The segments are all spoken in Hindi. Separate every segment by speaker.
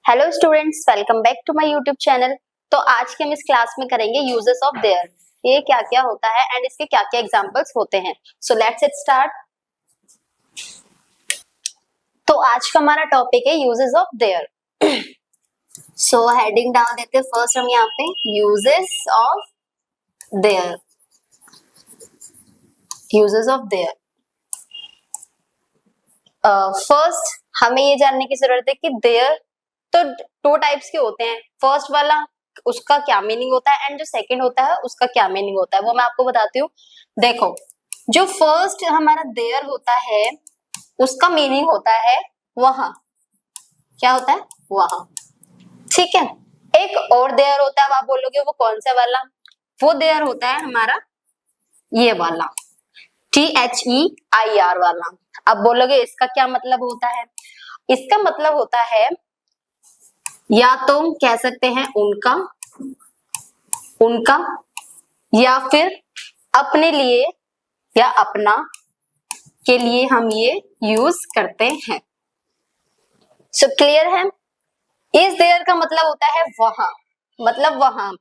Speaker 1: Hello students, welcome back to my YouTube channel. तो आज के हम इस क्लास में करेंगे यूजेस ऑफ देयर। ये क्या क्या होता है एंड इसके क्या क्या एग्जांपल्स होते हैं। So let's it start. तो आज का हमारा टॉपिक है uses of their. So heading डाल देते हैं फर्स्ट हम यहाँ पे uses of their. Uses of their. First हमें ये जानने की जरूरत है कि देयर तो टू टाइप्स के होते हैं। फर्स्ट वाला उसका क्या मीनिंग होता है एंड जो सेकंड होता है उसका क्या मीनिंग होता है वो मैं आपको बताती हूँ। देखो, जो फर्स्ट हमारा देयर होता है उसका मीनिंग होता है वहां। क्या होता है? वहां। ठीक है। एक और देयर होता है, आप बोलोगे वो कौन सा वाला? वो देयर होता है हमारा ये वाला, THEIR वाला। अब बोलोगे इसका क्या मतलब होता है? इसका मतलब होता है या तो कह सकते हैं उनका, उनका, या फिर अपने लिए या अपना के लिए हम ये यूज करते हैं। सो क्लियर है? इस देयर का मतलब होता है वहां, मतलब वहां।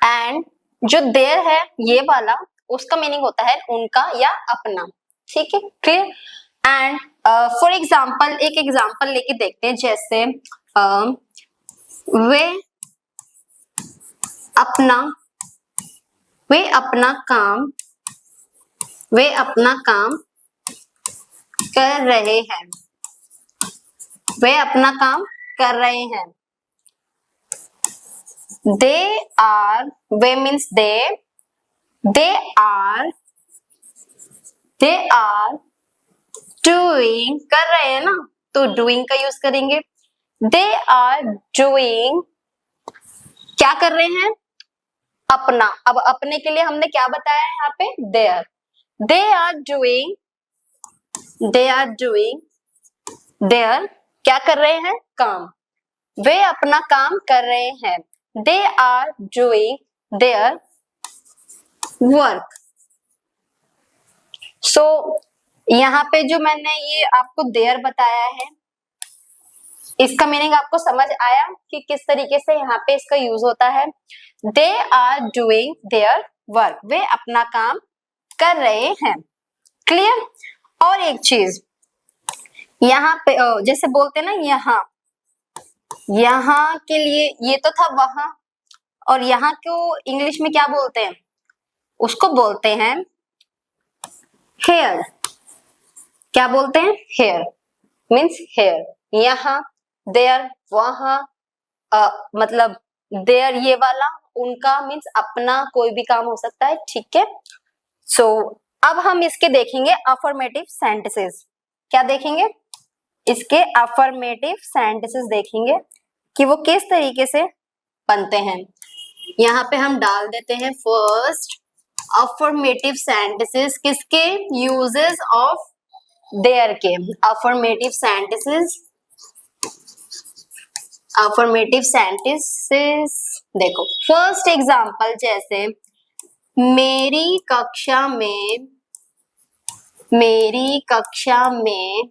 Speaker 1: एंड जो देयर है ये वाला उसका मीनिंग होता है उनका या अपना। ठीक है, क्लियर? एंड फॉर एग्जाम्पल एक एग्जाम्पल लेके देखते हैं। जैसे वे अपना, वे अपना काम, वे अपना काम कर रहे हैं। वे अपना काम कर रहे हैं। दे आर, वे means they are, they are doing, कर रहे हैं ना तो डूइंग का यूज करेंगे। दे आर डूइंग, क्या कर रहे हैं? अपना। अब अपने के लिए हमने क्या बताया है यहाँ पे? There. They are doing, they are doing there, क्या कर रहे हैं? काम। वे अपना काम कर रहे हैं। They are doing their work. So यहाँ पे जो मैंने ये आपको देयर बताया है इसका मीनिंग आपको समझ आया कि किस तरीके से यहाँ पे इसका यूज होता है। They are doing their work, वे अपना काम कर रहे हैं। क्लियर? और एक चीज यहाँ पे जैसे बोलते हैं ना यहाँ, यहाँ के लिए ये तो था वहां, और यहाँ को इंग्लिश में क्या बोलते हैं? उसको बोलते हैं हेयर। क्या बोलते हैं? Here means here. यहाँ, देयर, वहां, मतलब देयर ये वाला, उनका मीन्स अपना, कोई भी काम हो सकता है। ठीक है। सो अब हम इसके देखेंगे अफर्मेटिव सेंटेंसेस। क्या देखेंगे? इसके अफर्मेटिव सेंटेंसेस देखेंगे कि वो किस तरीके से बनते हैं। यहाँ पे हम डाल देते हैं फर्स्ट अफर्मेटिव सेंटेंसेस किसके? यूजेस ऑफ देयर के। अफर्मेटिव सेंटेंसेस, अफर्मेटिव सेंटेंसेस देखो। फर्स्ट एग्जांपल जैसे मेरी कक्षा में, मेरी कक्षा में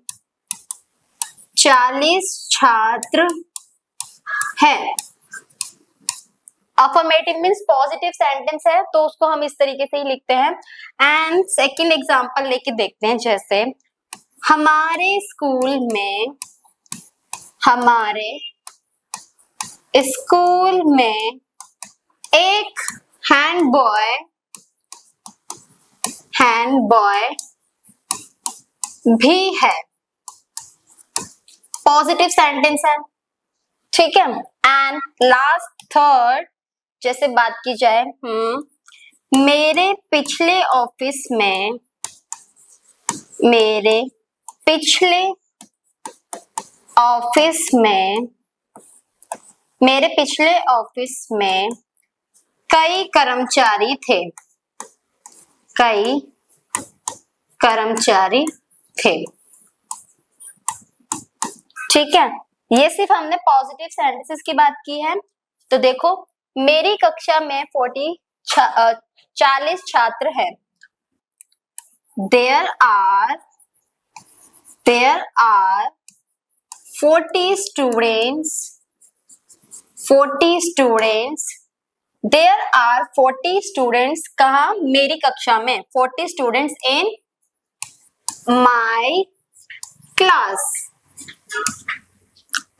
Speaker 1: 40 छात्र हैं। अफर्मेटिव मीन्स पॉजिटिव सेंटेंस है तो उसको हम इस तरीके से ही लिखते हैं। एंड सेकंड एग्जांपल लेके देखते हैं। जैसे हमारे स्कूल में, हमारे स्कूल में एक हैंड बॉय, हैंड बॉय भी है। पॉजिटिव सेंटेंस है। ठीक है। एंड लास्ट थर्ड जैसे बात की जाए, मेरे पिछले ऑफिस में, मेरे पिछले ऑफिस में, मेरे पिछले ऑफिस में कई कर्मचारी थे, कई कर्मचारी थे। ठीक है। ये सिर्फ हमने पॉजिटिव सेंटेंसेस की बात की है। तो देखो, मेरी कक्षा में 40 छात्र हैं। There are 40 students, 40 students, there are 40 students कहाँ? मेरी कक्षा में 40 students in my class.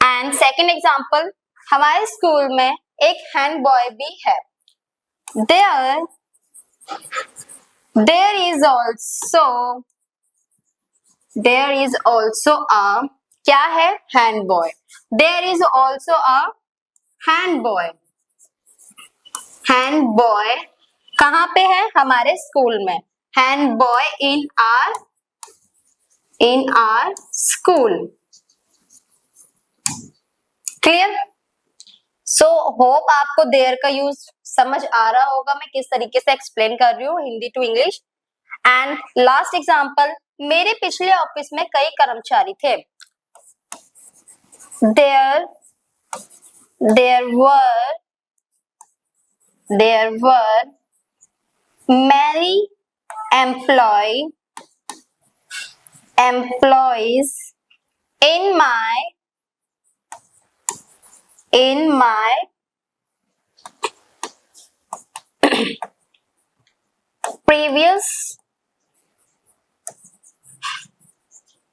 Speaker 1: And second example, हमारे स्कूल में एक हैंड बॉय भी है. There is also a क्या है? Hand boy. There is also a hand boy. Hand boy कहाँ पे है? हमारे स्कूल में. Hand boy in our school. Clear? So hope आपको देयर का यूज समझ आ रहा होगा मैं किस तरीके से एक्सप्लेन कर रही हूँ Hindi to English. And last example, मेरे पिछले ऑफिस में कई कर्मचारी थे. there were many employees in my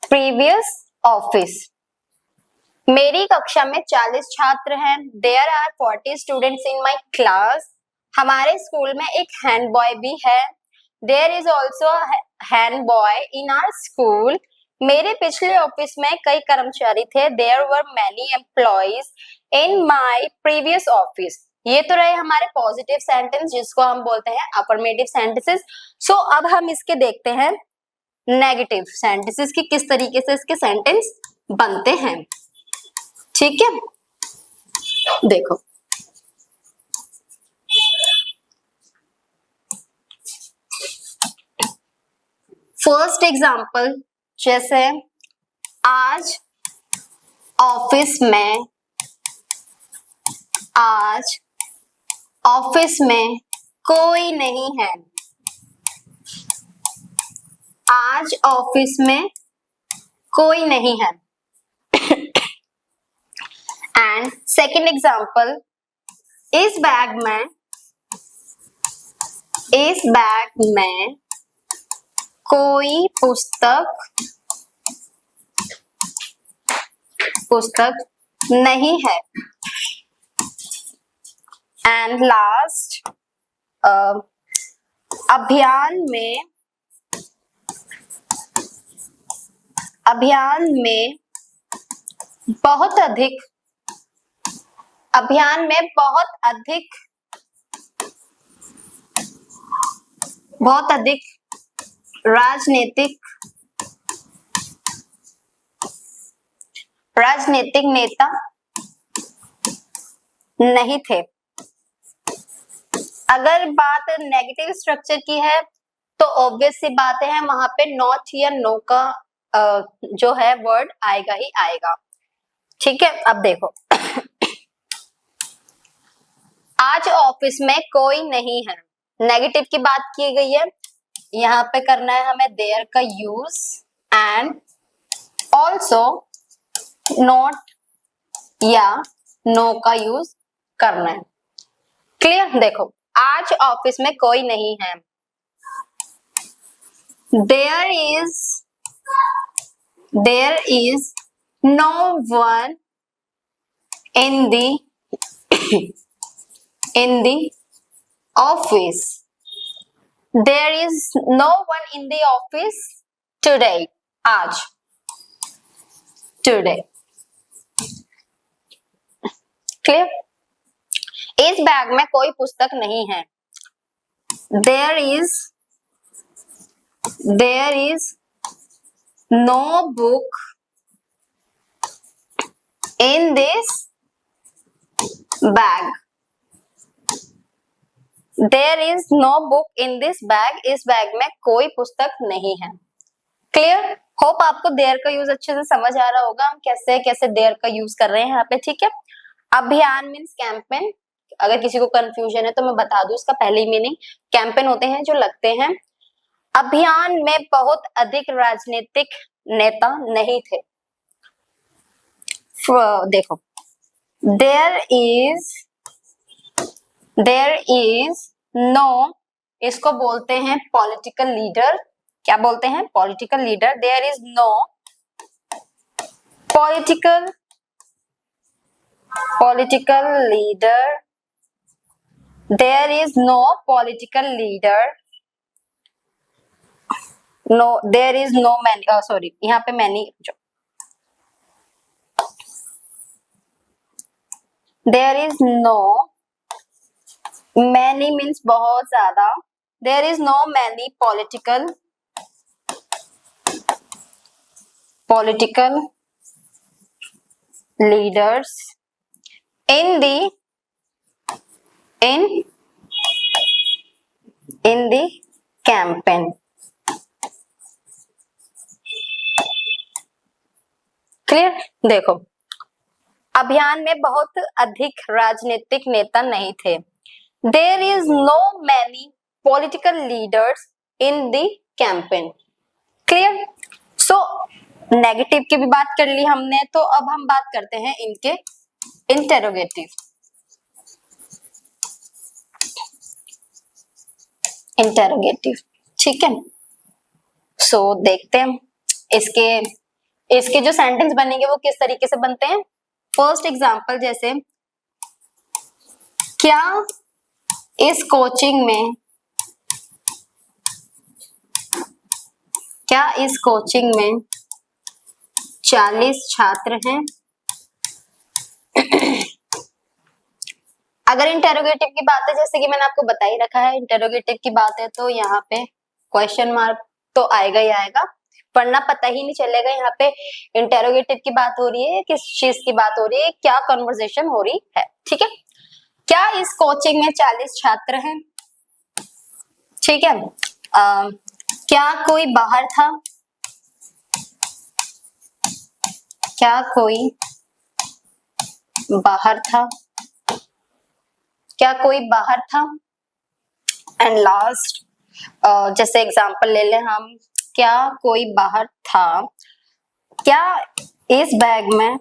Speaker 1: previous office. मेरी कक्षा में 40 छात्र हैं. There are 40 students in my class. हमारे स्कूल में एक हैंड बॉय भी है. There is also a hand boy in our school. मेरे पिछले ऑफिस में कई कर्मचारी थे. There were many employees in my previous office. ये तो रहे हमारे पॉजिटिव सेंटेंस जिसको हम बोलते हैं अफर्मेटिव सेंटेंसेस. सो अब हम इसके देखते हैं नेगेटिव सेंटेंसेस की किस तरीके से इसके सेंटेंस बनते हैं. ठीक है, देखो फर्स्ट एग्जांपल, जैसे आज ऑफिस में कोई नहीं है. आज ऑफिस में कोई नहीं है. एंड सेकेंड एग्जाम्पल, इस बैग में कोई पुस्तक नहीं है. एंड लास्ट, अभियान में बहुत अधिक राजनीतिक नेता नहीं थे. अगर बात नेगेटिव स्ट्रक्चर की है तो ऑब्वियस सी बात है वहां पे नॉट या नो का जो है वर्ड आएगा ही आएगा. ठीक है, अब देखो आज ऑफिस में कोई नहीं है. नेगेटिव की बात की गई है, यहाँ पे करना है हमें देयर का यूज एंड ऑल्सो नॉट या नो का यूज करना है. क्लियर? देखो आज ऑफिस में कोई नहीं है. there is no one in the office. There is no one in the office today. आज today. Clear? इस बैग में कोई पुस्तक नहीं है. There is no book in this bag. There is no book in this bag. इस बैग में कोई पुस्तक नहीं है. क्लियर? होप आपको देयर का यूज अच्छे से समझ आ रहा होगा हम कैसे कैसे देयर का यूज कर रहे हैं यहाँ पे. ठीक है, अभियान मीन्स कैंपेन. अगर किसी को कंफ्यूजन है तो मैं बता दूं, इसका पहली मीनिंग कैंपेन होते हैं जो लगते हैं. अभियान में बहुत अधिक राजनीतिक नेता नहीं थे. देखो, देयर इज नो, इसको बोलते हैं पॉलिटिकल लीडर। क्या बोलते हैं? Political leader. There is no political leader, there is no political leader, no there is no many, sorry यहाँ पे many, there is no, many means बहुत ज्यादा, there is no many political leaders in the campaign। Clear? देखो, अभियान में बहुत अधिक राजनीतिक नेता नहीं थे। There is no many political leaders in the campaign. Clear? So negative की भी बात कर ली हमने, तो अब हम बात करते हैं इनके इंटेरोगेटिव। ठीक है, सो देखते हैं इसके जो सेंटेंस बनेंगे वो किस तरीके से बनते हैं। फर्स्ट एग्जांपल, जैसे क्या इस कोचिंग में 40 छात्र हैं? अगर इंटेरोगेटिव की बात है, जैसे कि मैंने आपको बता ही रखा है, इंटेरोगेटिव की बात है तो यहाँ पे क्वेश्चन मार्क तो आएगा ही आएगा, वरना पता ही नहीं चलेगा यहाँ पे इंटेरोगेटिव की बात हो रही है, किस चीज की बात हो रही है, क्या कन्वर्सेशन हो रही है। ठीक है, क्या इस कोचिंग में 40 छात्र हैं? ठीक है, क्या कोई बाहर था? क्या कोई बाहर था? क्या कोई बाहर था? एंड लास्ट, जैसे एग्जांपल ले लें हम, क्या कोई बाहर था? क्या इस बैग में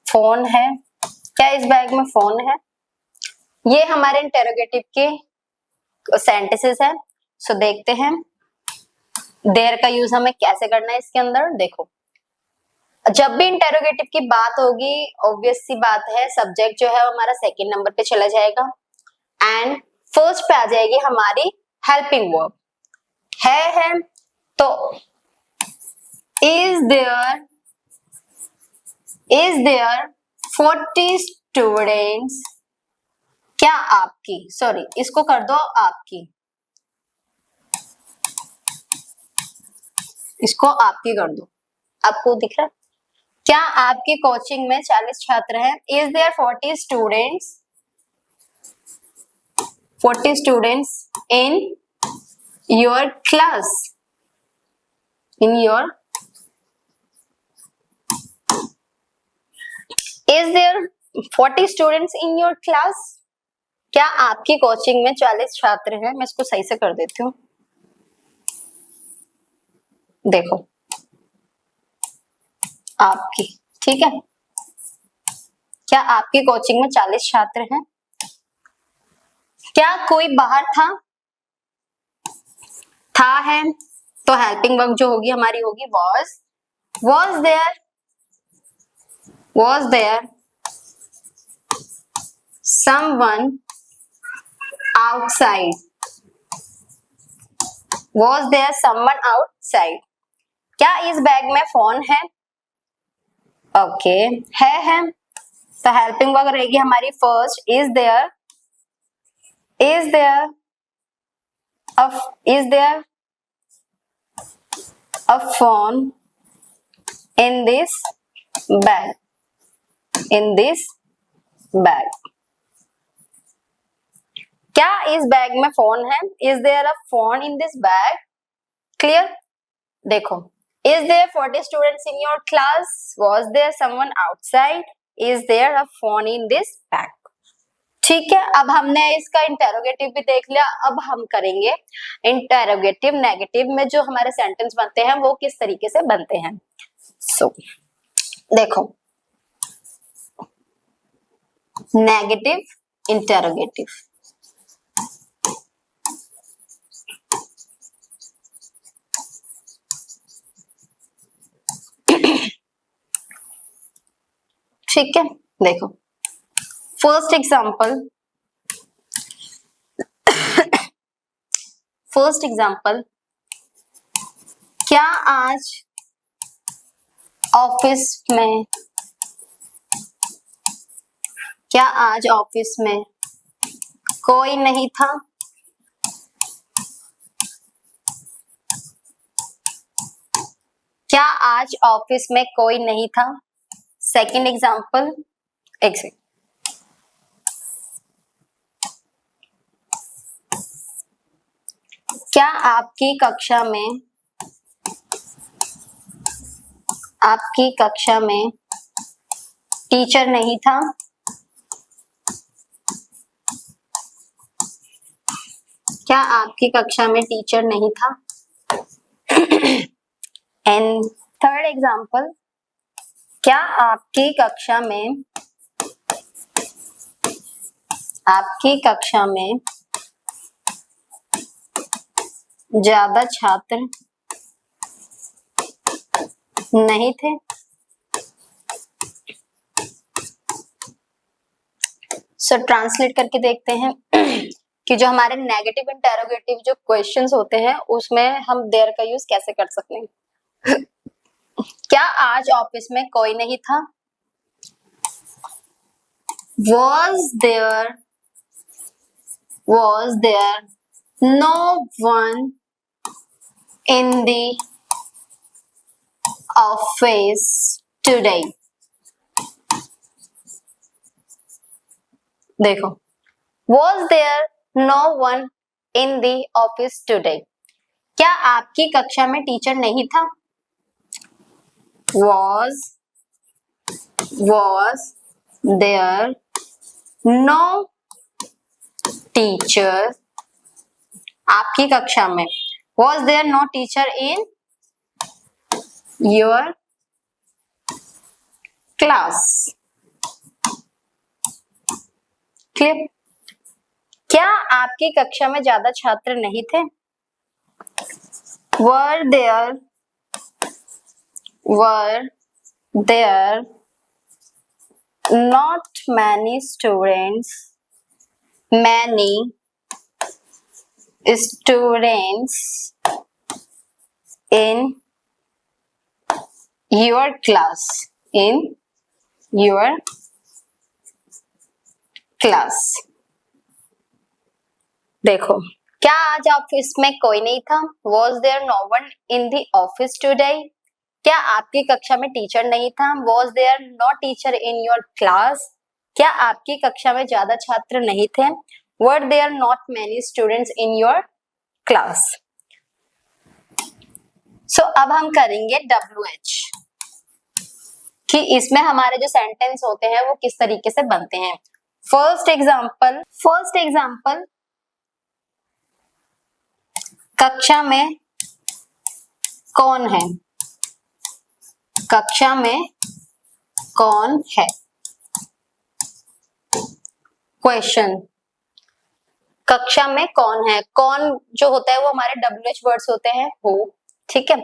Speaker 1: फोन है? क्या इस बैग में फोन है? ये हमारे इंटेरोगेटिव के सेंटेंसेस है। सो देखते हैं देयर का यूज हमें कैसे करना है इसके अंदर। देखो, जब भी इंटेरोगेटिव की बात होगी, ऑब्वियस सी बात है, सब्जेक्ट जो है हमारा सेकंड नंबर पे चला जाएगा एंड फर्स्ट पे आ जाएगी हमारी हेल्पिंग वर्ब। है तो इज देयर 40 स्टूडेंट्स? क्या आपकी, सॉरी इसको कर दो आपकी, इसको आपकी कर दो, आपको दिख रहा है? क्या आपकी कोचिंग में 40 छात्र हैं? Is there 40 students in your class? Is there 40 students in your class? क्या आपकी कोचिंग में 40 छात्र हैं? मैं इसको सही से कर देती हूँ। देखो, आपकी, ठीक है, क्या आपकी कोचिंग में 40 छात्र हैं? क्या कोई बाहर था? है तो हेल्पिंग वर्ब जो होगी हमारी होगी was there someone outside? Was there someone outside? क्या इस बैग में फोन है? ओके, है तो हेल्पिंग वर्ब रहेगी हमारी first, is there a phone in this bag? क्या इस बैग में फोन है? Is there a phone in this bag? Clear? देखो, is there 40 students in your class? Was there someone outside? Is there a phone in this bag? ठीक है, अब हमने इसका इंटेरोगेटिव भी देख लिया। अब हम करेंगे इंटेरोगेटिव नेगेटिव में जो हमारे सेंटेंस बनते हैं वो किस तरीके से बनते हैं। सो देखो, नेगेटिव इंटेरोगेटिव, ठीक है। देखो फर्स्ट एग्जांपल, क्या आज ऑफिस में कोई नहीं था? क्या आज ऑफिस में कोई नहीं था? सेकंड एग्जांपल, एक सेकंड, क्या आपकी कक्षा में टीचर नहीं था? क्या आपकी कक्षा में टीचर नहीं था? एंड थर्ड एग्जांपल, क्या आपकी कक्षा में ज्यादा छात्र नहीं थे? सो ट्रांसलेट करके देखते हैं कि जो हमारे नेगेटिव इंटेरोगेटिव जो क्वेश्चंस होते हैं उसमें हम देयर का यूज कैसे कर सकते हैं। क्या आज ऑफिस में कोई नहीं था? Was there no one in the office today? देखो, Was there no one in the office today? क्या आपकी कक्षा में टीचर नहीं था? Was there no teacher? आपकी कक्षा में Was there no teacher in your class? Clear? क्या आपकी कक्षा में ज्यादा छात्र नहीं थे? Were there not many students in your class? देखो, क्या आज ऑफिस में कोई नहीं था? Was there no one in the office today? क्या आपकी कक्षा में टीचर नहीं था? Was there no teacher in your class? क्या आपकी कक्षा में ज्यादा छात्र नहीं थे? Were there not many students in your class? So अब हम करेंगे WH कि इसमें हमारे जो सेंटेंस होते हैं वो किस तरीके से बनते हैं। फर्स्ट एग्जाम्पल, कक्षा में कौन है? कक्षा में कौन है? क्वेश्चन, कक्षा में कौन है? कौन जो होता है वो हमारे WH वर्ड्स होते हैं, हु, ठीक है।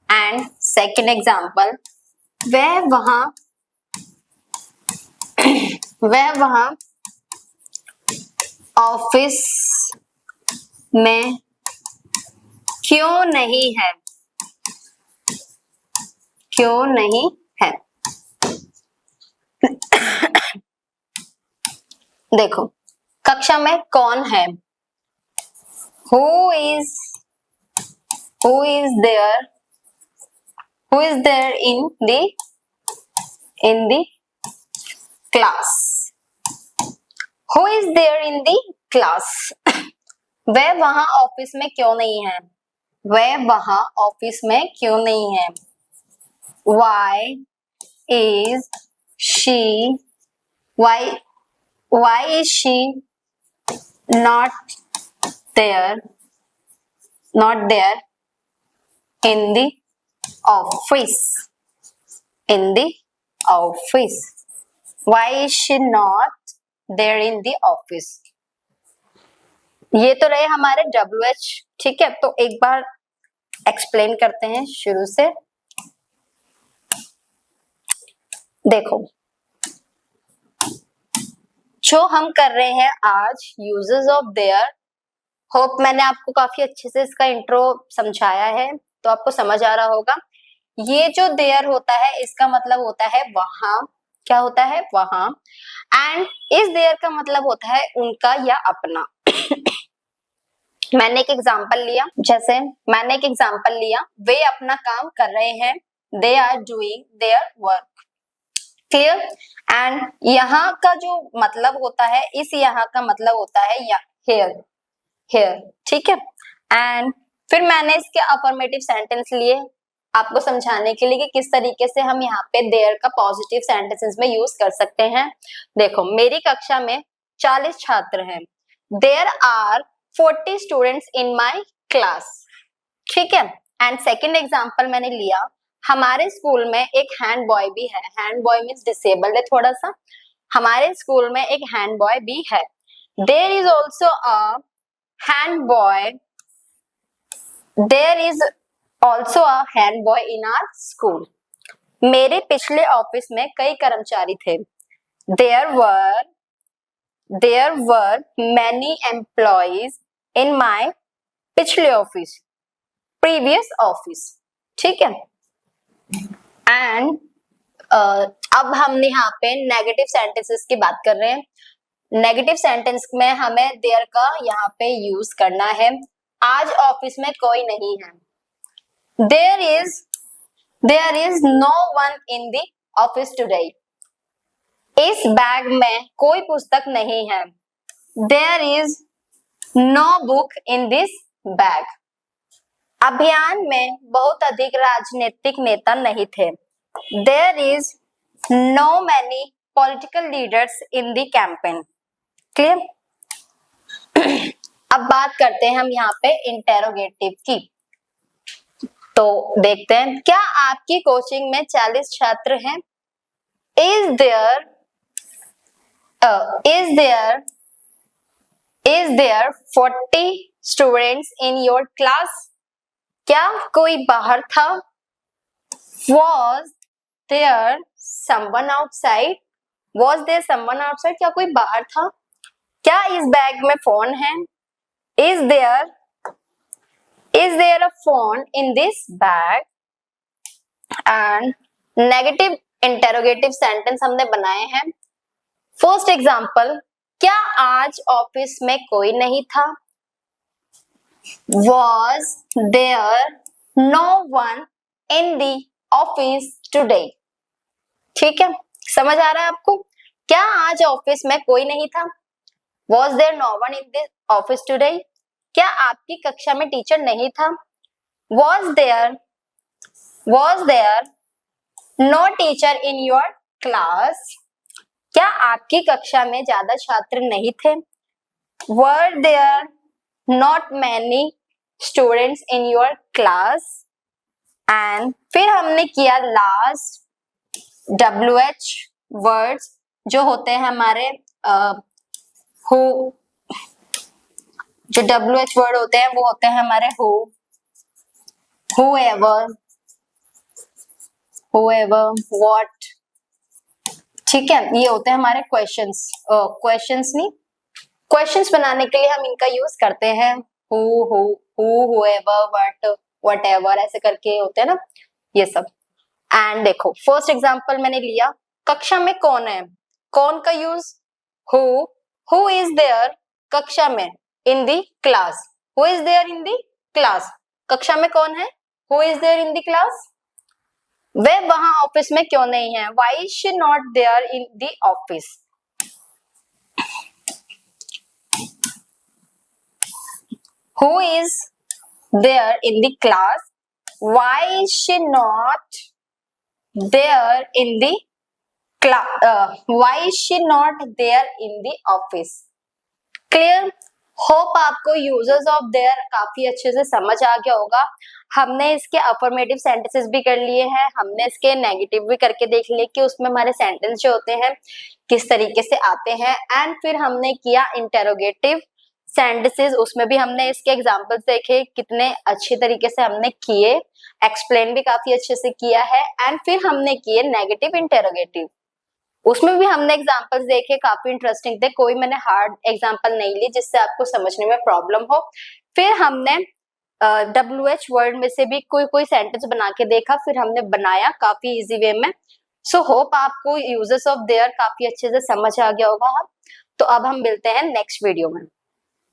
Speaker 1: एंड सेकंड एग्जाम्पल, वह वहां ऑफिस में क्यों नहीं है? देखो, कक्षा में कौन है? Who is there in the class? Who is there in the class? वह वहां ऑफिस में क्यों नहीं है? वह वहां ऑफिस में क्यों नहीं है? Why is why is she not there in the office? In the office. Why is she not there in the office? ये तो रहे हमारे WH, ठीक है। तो एक बार एक्सप्लेन करते हैं शुरू से। देखो, जो हम कर रहे हैं आज यूजेस ऑफ देयर, होप मैंने आपको काफी अच्छे से इसका इंट्रो समझाया है, तो आपको समझ आ रहा होगा। ये जो देयर होता है इसका मतलब होता है वहां, क्या होता है वहां, एंड इस देयर का मतलब होता है उनका या अपना। मैंने एक एग्जांपल लिया, जैसे मैंने एक एग्जांपल लिया, वे अपना काम कर रहे हैं, they are doing their work, clear. And यहाँ का जो मतलब होता है, इस यहाँ का मतलब होता है हेयर, हेयर, ठीक है। एंड फिर मैंने इसके अफर्मेटिव सेंटेंस लिए आपको समझाने के लिए कि किस तरीके से हम यहाँ पे देयर का पॉजिटिव सेंटेंसेस में यूज कर सकते हैं। देखो, मेरी कक्षा में 40 छात्र हैं, there are 40 students in my class, ठीक है। एंड सेकेंड एग्जाम्पल मैंने लिया, हमारे स्कूल में एक हैंड बॉय भी है, हैंड बॉय मीन्स डिसेबल्ड है थोड़ा सा, हमारे स्कूल में एक हैंड बॉय भी है, there is also a head boy, there is also a head boy in our school. मेरे पिछले ऑफिस में कई कर्मचारी थे, there were many employees in my पिछले ऑफिस, प्रीवियस ऑफिस, ठीक है। एंड अब हम यहाँ पे नेगेटिव सेंटेंसेस की बात कर रहे हैं। नेगेटिव सेंटेंस में हमें देयर का यहाँ पे यूज करना है। आज ऑफिस में कोई नहीं है, there is no one in the office today. इस बैग में कोई पुस्तक नहीं है, there is no book in this bag. अभियान में बहुत अधिक राजनीतिक नेता नहीं थे, there is no many political leaders in the campaign, clear. अब बात करते हैं हम यहाँ पे इंटेरोगेटिव की। तो देखते हैं, क्या आपकी कोचिंग में 40 छात्र हैं? Is there 40 students in your class? क्या कोई बाहर था? Was there someone outside? Was there someone outside? क्या कोई बाहर था? क्या इस बैग में फोन है? Is there a phone in this bag? And negative interrogative sentence हमने बनाए हैं। फर्स्ट एग्जाम्पल, क्या आज ऑफिस में कोई नहीं था? Was there no one in the office today? ठीक है, समझ आ रहा है आपको? क्या आज ऑफिस में कोई नहीं था? Was there no one in the office today? क्या आपकी कक्षा में टीचर नहीं था? Was there no teacher in your class? क्या आपकी कक्षा में ज्यादा छात्र नहीं थे? Were there not many students in your class? And फिर हमने किया लास्ट WH वर्ड्स, जो होते हैं हमारे who, जो WH वर्ड होते हैं वो होते हैं हमारे who, whoever, what, ठीक है। ये होते हैं हमारे क्वेश्चंस, क्वेश्चंस नहीं, क्वेश्चंस बनाने के लिए हम इनका यूज करते हैं who, whoever, what, whatever, ऐसे करके होते हैं ना ये सब। एंड देखो, फर्स्ट एग्जांपल मैंने लिया, कक्षा में कौन है? कौन का यूज हु इज देयर कक्षा में, in the class, who is there in the class, कक्षा में कौन है? Who is there in the class. वे वहां ऑफिस में क्यों नहीं है? Why is she not there in the office. Who is there in the class, why is she not there in the why is she not there in the office? Clear? Hope आपको यूजर्स ऑफ देयर काफी अच्छे से समझ आ गया होगा। हमने इसके अफर्मेटिव सेंटेंसेस भी कर लिए हैं, हमने इसके नेगेटिव भी करके देख लिए कि उसमें हमारे सेंटेंस जो होते हैं किस तरीके से आते हैं। एंड फिर हमने किया इंटेरोगेटिव सेंटेंसेस, उसमें भी हमने इसके एग्जांपल्स देखे, कितने अच्छे तरीके से हमने किए, एक्सप्लेन भी काफी अच्छे से किया है। एंड फिर हमने किए नेगेटिव इंटेरोगेटिव, उसमें भी हमने एग्जांपल्स देखे, काफी इंटरेस्टिंग थे। कोई मैंने हार्ड एग्जांपल नहीं ली जिससे आपको समझने में प्रॉब्लम हो। फिर हमने WH वर्ड में से भी कोई कोई सेंटेंस बना के देखा, फिर हमने बनाया काफी इजी वे में। सो होप आपको यूजर्स ऑफ देयर काफी अच्छे से समझ आ गया होगा। तो अब हम मिलते हैं नेक्स्ट वीडियो में।